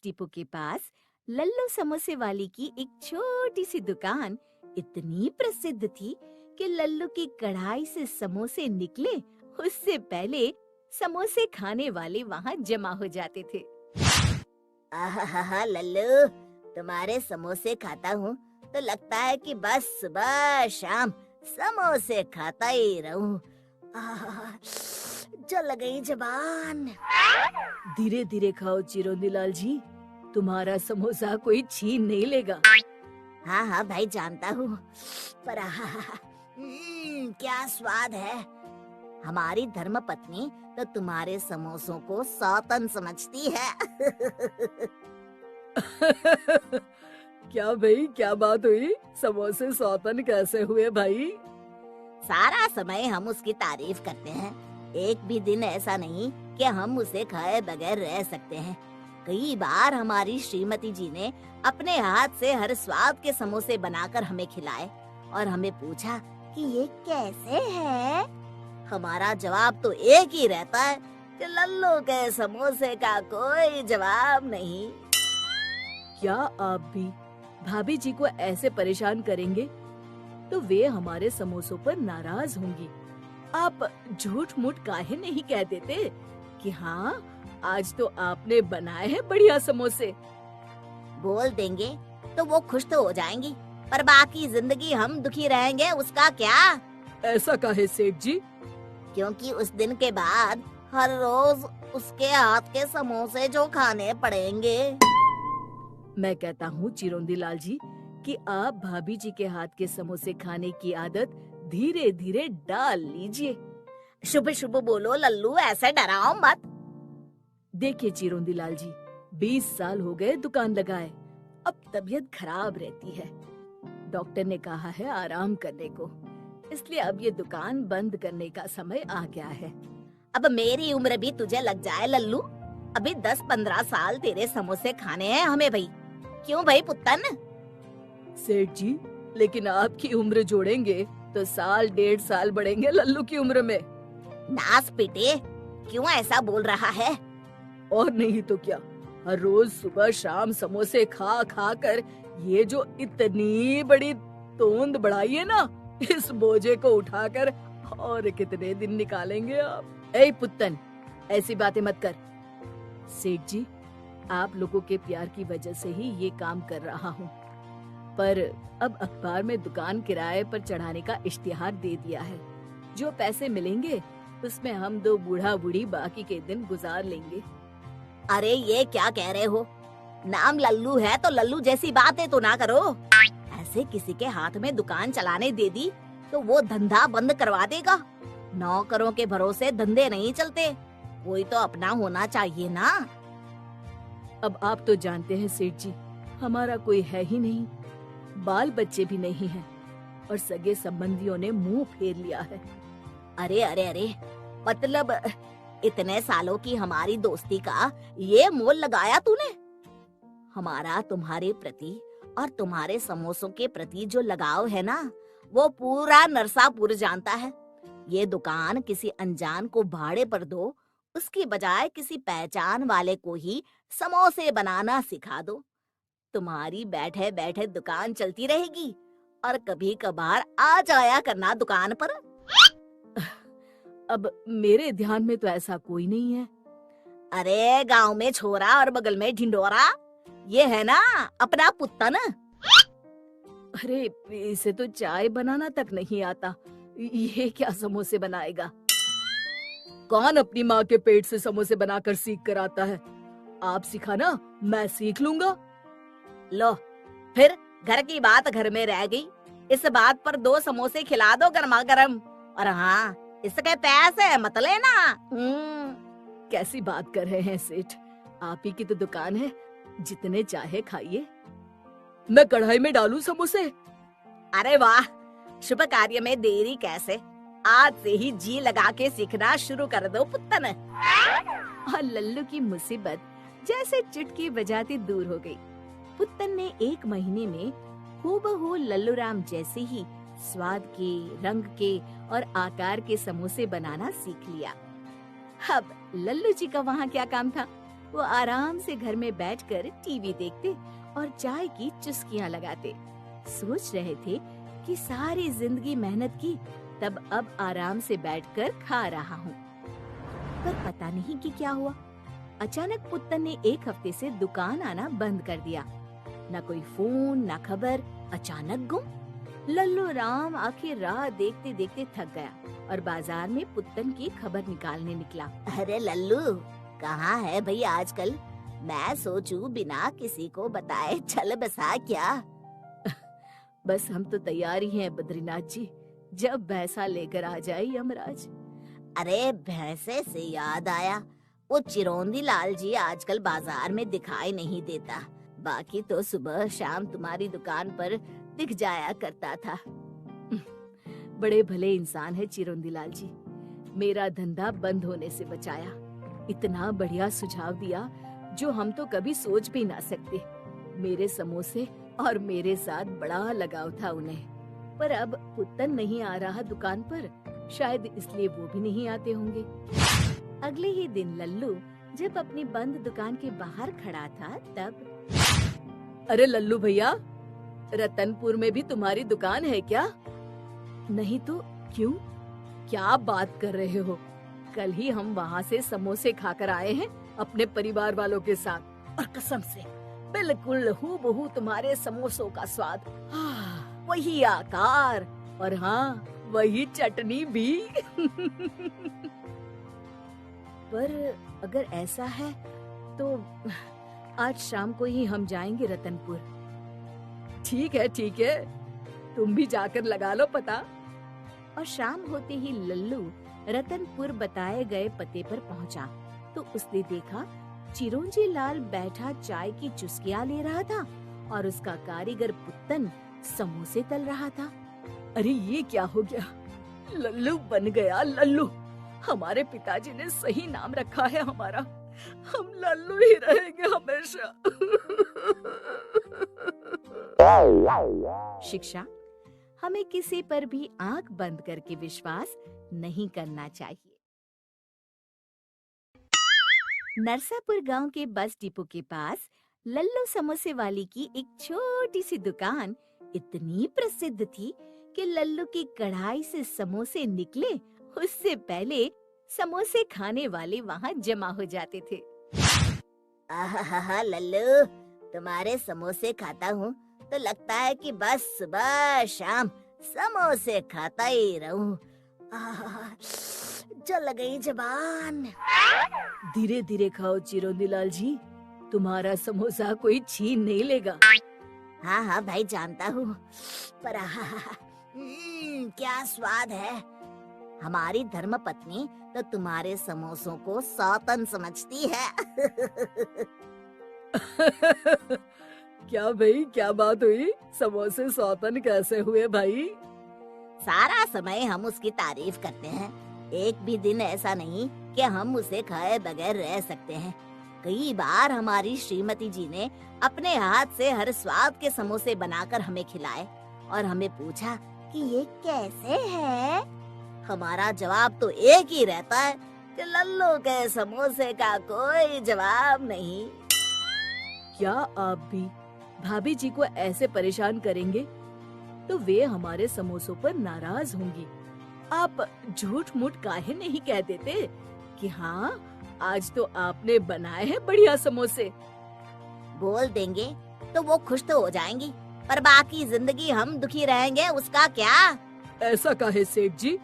Depot के पास लल्लू समोसे वाली की एक छोटी सी दुकान इतनी प्रसिद्ध थी कि लल्लू की कढ़ाई से समोसे निकले उससे पहले समोसे खाने वाले वहाँ जमा हो जाते थे। आहा लल्लू, तुम्हारे समोसे खाता हूँ तो लगता है कि बस सुबह शाम समोसे खाता ही रहूं। आहा, जल गई जबान। धीरे धीरे खाओ चिरोंदीलाल जी, तुम्हारा समोसा कोई छीन नहीं लेगा। हाँ हाँ भाई, जानता हूँ, पर क्या स्वाद है। हमारी धर्मपत्नी तो तुम्हारे समोसों को सौतन समझती है। क्या भाई, क्या बात हुई? समोसे सौतन कैसे हुए भाई? सारा समय हम उसकी तारीफ करते हैं, एक भी दिन ऐसा नहीं कि हम उसे खाए बगैर रह सकते हैं। कई बार हमारी श्रीमती जी ने अपने हाथ से हर स्वाद के समोसे बनाकर हमें खिलाए और हमें पूछा कि ये कैसे है। हमारा जवाब तो एक ही रहता है कि लल्लू के समोसे का कोई जवाब नहीं। क्या आप भी भाभी जी को ऐसे परेशान करेंगे तो वे हमारे समोसों पर नाराज होंगी। आप झूठ मूठ काहे नहीं कह देते कि हाँ, आज तो आपने बनाए हैं बढ़िया समोसे। बोल देंगे तो वो खुश तो हो जाएंगी, पर बाकी जिंदगी हम दुखी रहेंगे, उसका क्या? ऐसा काहे सेठ जी? क्योंकि उस दिन के बाद हर रोज उसके हाथ के समोसे जो खाने पड़ेंगे। मैं कहता हूँ चिरोंदीलाल जी कि आप भाभी जी के हाथ के समोसे खाने की आदत धीरे धीरे डाल लीजिए। शुभ शुभ बोलो लल्लू, ऐसे डराओ मत। देखिए चिरोंदीलाल जी, 20 साल हो गए दुकान लगाए, अब तबीयत खराब रहती है। डॉक्टर ने कहा है आराम करने को, इसलिए अब ये दुकान बंद करने का समय आ गया है। अब मेरी उम्र भी तुझे लग जाए लल्लू, अभी 10-15 साल तेरे समोसे खाने हैं हमें भाई। क्यों भाई पुत्तन? सेठ जी, लेकिन आपकी उम्र जोड़ेंगे तो साल 1.5 साल बढ़ेंगे लल्लू की उम्र में। नास पिटे, क्यों ऐसा बोल रहा है? और नहीं तो क्या, हर रोज सुबह शाम समोसे खा खा कर ये जो इतनी बड़ी तोंद बढ़ाई है ना, इस बोझे को उठाकर और कितने दिन निकालेंगे आप? ए पुत्तन, ऐसी बातें मत कर। सेठ जी, आप लोगों के प्यार की वजह से ही ये काम कर रहा हूँ, पर अब अखबार में दुकान किराए पर चढ़ाने का इश्तिहार दे दिया है। जो पैसे मिलेंगे उसमें हम दो बूढ़ा बूढ़ी बाकी के दिन गुजार लेंगे। अरे ये क्या कह रहे हो? नाम लल्लू है तो लल्लू जैसी बातें तो ना करो। ऐसे किसी के हाथ में दुकान चलाने दे दी तो वो धंधा बंद करवा देगा। नौकरों के भरोसे धंधे नहीं चलते, कोई तो अपना होना चाहिए ना। अब आप तो जानते हैं सेठ जी, हमारा कोई है ही नहीं, बाल बच्चे भी नहीं हैं और सगे संबंधियों ने मुंह फेर लिया है। अरे अरे अरे, मतलब इतने सालों की हमारी दोस्ती का ये मोल लगाया तूने? हमारा तुम्हारे प्रति और तुम्हारे समोसों के प्रति जो लगाव है ना, वो पूरा नरसापुर जानता है। ये दुकान किसी अनजान को भाड़े पर दो, उसकी बजाय किसी पहचान वाले को ही समोसे बनाना सिखा दो। तुम्हारी बैठे बैठे दुकान चलती रहेगी और कभी कभार आ जाया करना दुकान पर। अब मेरे ध्यान में तो ऐसा कोई नहीं है। अरे गांव में छोरा और बगल में ढिंडोरा, ये है ना अपना पुत्तन। अरे इसे तो चाय बनाना तक नहीं आता, ये क्या समोसे बनाएगा? कौन अपनी माँ के पेट से समोसे बनाकर सीख कर आता है? आप सिखाना, मैं सीख लूंगा। लो, फिर घर की बात घर में रह गई। इस बात पर 2 समोसे खिला दो गर्मा गर्म, और हाँ, इसके पैसे मत लेना। कैसी बात कर रहे हैं सेठ, आप ही की तो दुकान है, जितने चाहे खाइए। मैं कढ़ाई में डालूं समोसे? अरे वाह, शुभ कार्य में देरी कैसे, आज से ही जी लगा के सीखना शुरू कर दो पुत्तन। और लल्लू की मुसीबत जैसे चुटकी बजाती दूर हो गई। पुत्तन ने 1 महीने में हूबहू लल्लू राम जैसे ही स्वाद के, रंग के और आकार के समोसे बनाना सीख लिया। अब लल्लू जी का वहाँ क्या काम था? वो आराम से घर में बैठकर टीवी देखते और चाय की चुस्कियां लगाते। सोच रहे थे कि सारी जिंदगी मेहनत की, तब अब आराम से बैठकर खा रहा हूँ। पर पता नहीं कि क्या हुआ, अचानक पुत्तन ने एक हफ्ते से दुकान आना बंद कर दिया। न कोई फोन, न खबर, अचानक गुम। लल्लू राम आखिर राह देखते देखते थक गया और बाजार में पुत्तन की खबर निकालने निकला। अरे लल्लू, कहाँ है भाई आजकल? मैं सोचूं बिना किसी को बताए चल बसा क्या? बस हम तो तैयार ही हैं बद्रीनाथ जी, जब भैंसा लेकर आ जाए यमराज। अरे भैंसे से याद आया, वो चिरौंदी लाल जी आजकल बाजार में दिखाई नहीं देता। बाकी तो सुबह शाम तुम्हारी दुकान पर दिख जाया करता था। बड़े भले इंसान है चिरौंदी लाल जी, मेरा धंधा बंद होने से बचाया। इतना बढ़िया सुझाव दिया जो हम तो कभी सोच भी ना सकते। मेरे समोसे और मेरे साथ बड़ा लगाव था उन्हें। पर अब पुत्तन नहीं आ रहा दुकान पर, शायद इसलिए वो भी नहीं आते होंगे। अगले ही दिन लल्लू जब अपनी बंद दुकान के बाहर खड़ा था तब, अरे लल्लू भैया, रतनपुर में भी तुम्हारी दुकान है क्या? नहीं तो क्यों? क्या बात कर रहे हो? कल ही हम वहाँ से समोसे खाकर आए हैं अपने परिवार वालों के साथ, और कसम से बिल्कुल हूबहू तुम्हारे समोसों का स्वाद। वही आकार और हाँ, वही चटनी भी। पर अगर ऐसा है तो आज शाम को ही हम जाएंगे रतनपुर। ठीक है, तुम भी जाकर लगा लो पता। और शाम होते ही लल्लू रतनपुर बताए गए पते पर पहुंचा तो उसने देखा चिरौंजी लाल बैठा चाय की चुस्कियां ले रहा था और उसका कारीगर पुत्तन समोसे तल रहा था। अरे ये क्या हो गया? लल्लू बन गया लल्लू। हमारे पिताजी ने सही नाम रखा है हमारा। हम लल्लू ही रहेंगे हमेशा। शिक्षा, हमें किसी पर भी आंख बंद करके विश्वास नहीं करना चाहिए। नरसापुर गांव के बस डिपो के पास लल्लू समोसे वाली की एक छोटी सी दुकान इतनी प्रसिद्ध थी कि लल्लू की कढ़ाई से समोसे निकले उससे पहले समोसे खाने वाले वहाँ जमा हो जाते थे। आहा लल्लू, तुम्हारे समोसे खाता हूँ तो लगता है कि बस सुबह शाम समोसे खाता ही रहूं। जल गई जबान। धीरे धीरे खाओ चिरौंदी लाल जी, तुम्हारा समोसा कोई छीन नहीं लेगा। हाँ भाई जानता हूँ, पर क्या स्वाद है। हमारी धर्मपत्नी तो तुम्हारे समोसों को सौतन समझती है। क्या भाई, क्या बात हुई? समोसे सौतन कैसे हुए भाई? सारा समय हम उसकी तारीफ करते हैं, एक भी दिन ऐसा नहीं कि हम उसे खाए बगैर रह सकते हैं। कई बार हमारी श्रीमती जी ने अपने हाथ से हर स्वाद के समोसे बनाकर हमें खिलाए और हमें पूछा कि ये कैसे है। हमारा जवाब तो एक ही रहता है कि लल्लू के समोसे का कोई जवाब नहीं। क्या आप भी भाभी जी को ऐसे परेशान करेंगे तो वे हमारे समोसों पर नाराज होंगी। आप झूठ मूठ काहे नहीं कह देते कि हाँ, आज तो आपने बनाए हैं बढ़िया समोसे। बोल देंगे तो वो खुश तो हो जाएंगी, पर बाकी जिंदगी हम दुखी रहेंगे, उसका क्या? ऐसा काहे सेठ जी?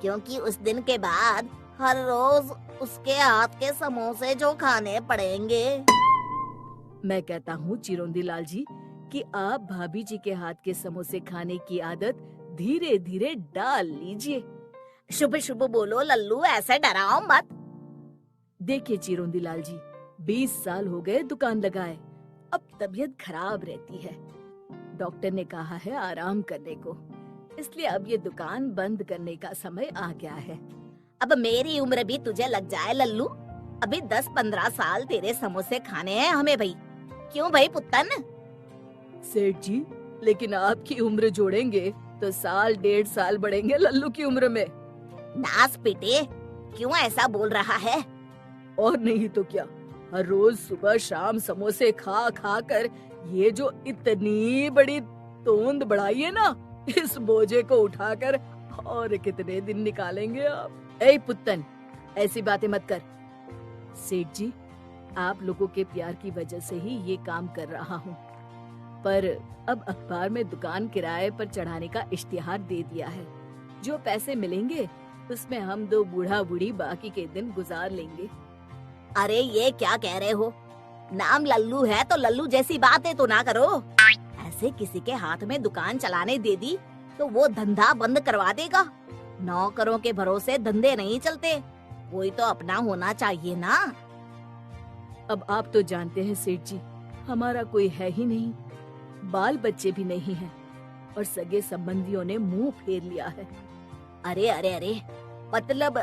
क्योंकि उस दिन के बाद हर रोज उसके हाथ के समोसे जो खाने पड़ेंगे। मैं कहता हूँ चिरौंदी लाल जी कि आप भाभी जी के हाथ के समोसे खाने की आदत धीरे धीरे डाल लीजिए। शुभ शुभ बोलो लल्लू, ऐसे डराओ मत। देखिए चिरौंदी लाल जी, 20 साल हो गए दुकान लगाए, अब तबीयत खराब रहती है। डॉक्टर ने कहा है आराम करने को, इसलिए अब ये दुकान बंद करने का समय आ गया है। अब मेरी उम्र भी तुझे लग जाए लल्लू, अभी 10-15 साल तेरे समोसे खाने हैं हमें भाई। क्यों भाई पुत्तन? सेठ जी, लेकिन आपकी उम्र जोड़ेंगे तो 1.5 साल बढ़ेंगे लल्लू की उम्र में। नास पीटे, क्यों ऐसा बोल रहा है? और नहीं तो क्या, हर रोज सुबह शाम समोसे खा खा कर ये जो इतनी बड़ी तोंद बढ़ाई है ना, इस बोझे को उठाकर और कितने दिन निकालेंगे आप? ए पुत्तन, ऐसी बातें मत कर। सेठ जी, आप लोगों के प्यार की वजह से ही ये काम कर रहा हूँ, पर अब अखबार में दुकान किराए पर चढ़ाने का इश्तिहार दे दिया है। जो पैसे मिलेंगे उसमें हम दो बूढ़ा बूढ़ी बाकी के दिन गुजार लेंगे। अरे ये क्या कह रहे हो? नाम लल्लू है तो लल्लू जैसी बातें तो ना करो। ऐसे किसी के हाथ में दुकान चलाने दे दी तो वो धंधा बंद करवा देगा। नौकरों के भरोसे धंधे नहीं चलते, कोई तो अपना होना चाहिए ना। अब आप तो जानते हैं सेठ जी, हमारा कोई है ही नहीं, बाल बच्चे भी नहीं हैं और सगे संबंधियों ने मुंह फेर लिया है। अरे अरे अरे, मतलब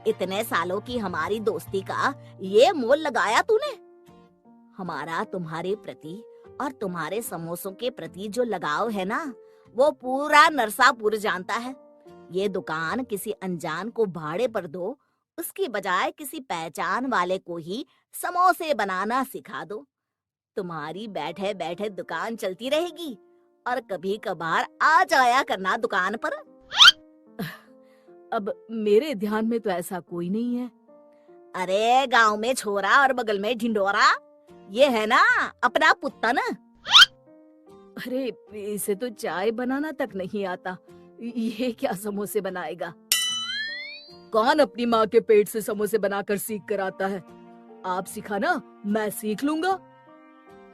इतने सालों की हमारी दोस्ती का ये मोल लगाया तूने? हमारा तुम्हारे प्रति और तुम्हारे समोसों के प्रति जो लगाव है ना, वो पूरा नरसापुर जानता है। ये दुकान किसी अनजान को भाड़े पर दो, उसकी बजाय किसी पहचान वाले को ही समोसे बनाना सिखा दो। तुम्हारी बैठे बैठे दुकान चलती रहेगी और कभी कभार आ जाया करना दुकान पर। अब मेरे ध्यान में तो ऐसा कोई नहीं है। अरे गांव में छोरा और बगल में ढिंडोरा, ये है ना अपना पुत्तन। अरे इसे तो चाय बनाना तक नहीं आता, ये क्या समोसे बनाएगा? कौन अपनी माँ के पेट से समोसे बनाकर सीख कर आता है? आप सिखाना, मैं सीख लूंगा।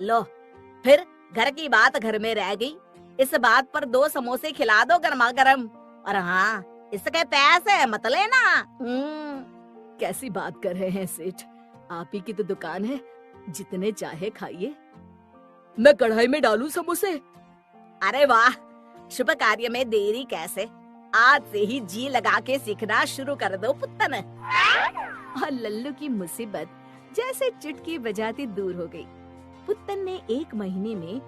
लो, फिर घर की बात घर में रह गई। इस बात पर 2 समोसे खिला दो गर्मा गर्म। और हाँ, इसके पैसे मत लेना। कैसी बात कर रहे हैं सेठ, आप ही की तो दुकान है, जितने चाहे खाइए। मैं कढ़ाई में डालूं समोसे? अरे वाह, शुभ कार्य में देरी कैसे, आज से ही जी लगा के सीखना शुरू कर दो पुत्तन। और लल्लू की मुसीबत जैसे चुटकी बजाती दूर हो गई। पुत्तन ने 1 महीने में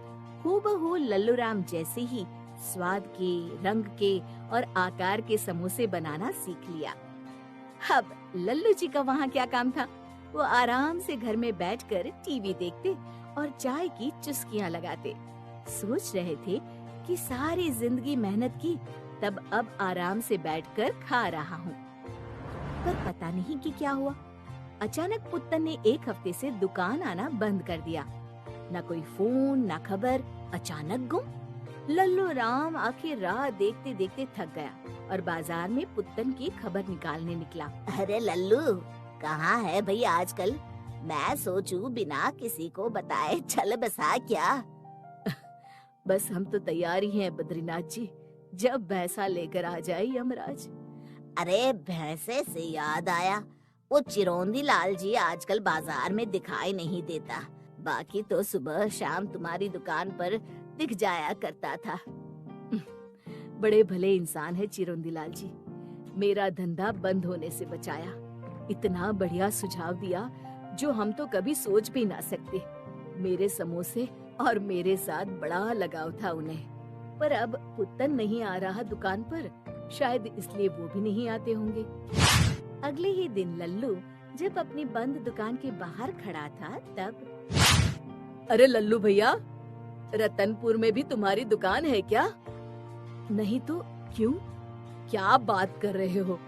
हूबहू लल्लू राम जैसे ही स्वाद के, रंग के और आकार के समोसे बनाना सीख लिया। अब लल्लू जी का वहाँ क्या काम था? वो आराम से घर में बैठकर टीवी देखते और चाय की चुस्कियाँ लगाते। सोच रहे थे कि सारी जिंदगी मेहनत की, तब अब आराम से बैठकर खा रहा हूँ। पर पता नहीं कि क्या हुआ, अचानक पुत्तन ने 1 हफ्ते से दुकान आना बंद कर दिया। न कोई फोन, न खबर, अचानक गुम। लल्लू राम आखिर राह देखते देखते थक गया और बाजार में पुत्तन की खबर निकालने निकला। अरे लल्लू, कहाँ है भाई आजकल? मैं सोचूं बिना किसी को बताए चल बसा क्या? बस हम तो तैयार ही हैं बद्रीनाथ जी, जब भैंसा लेकर आ जाए यमराज। अरे भैंसे से याद आया, वो चिरौंदी लाल जी आजकल बाजार में दिखाई नहीं देता, बाकी तो सुबह शाम तुम्हारी दुकान पर दिख जाया करता था। बड़े भले इंसान है चिरौंदी लाल जी, मेरा धंधा बंद होने से बचाया। इतना बढ़िया सुझाव दिया जो हम तो कभी सोच भी ना सकते। मेरे समोसे और मेरे साथ बड़ा लगाव था उन्हें। पर अब पुत्तन नहीं आ रहा दुकान पर, शायद इसलिए वो भी नहीं आते होंगे। अगले ही दिन लल्लू जब अपनी बंद दुकान के बाहर खड़ा था तब, अरे लल्लू भैया, रतनपुर में भी तुम्हारी दुकान है क्या? नहीं तो क्यों? क्या बात कर रहे हो?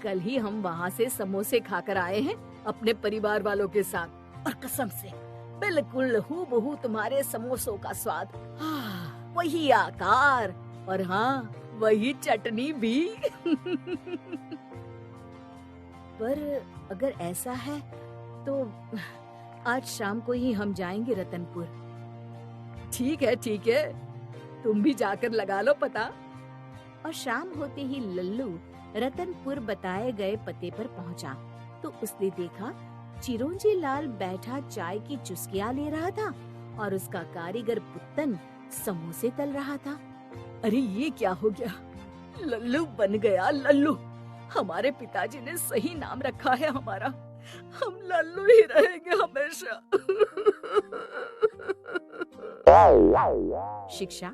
कल ही हम वहाँ से समोसे खाकर आए हैं अपने परिवार वालों के साथ, और कसम से बिल्कुल हूबहू तुम्हारे समोसों का स्वाद, वही आकार और हाँ वही चटनी भी। पर अगर ऐसा है तो आज शाम को ही हम जाएंगे रतनपुर। ठीक है, तुम भी जाकर लगा लो पता। और शाम होते ही लल्लू रतनपुर बताए गए पते पर पहुंचा तो उसने देखा चिरौंजी लाल बैठा चाय की चुस्कियां ले रहा था और उसका कारीगर पुत्तन समोसे तल रहा था। अरे ये क्या हो गया? लल्लू बन गया लल्लू। हमारे पिताजी ने सही नाम रखा है हमारा, हम लल्लू ही रहेंगे हमेशा। शिक्षा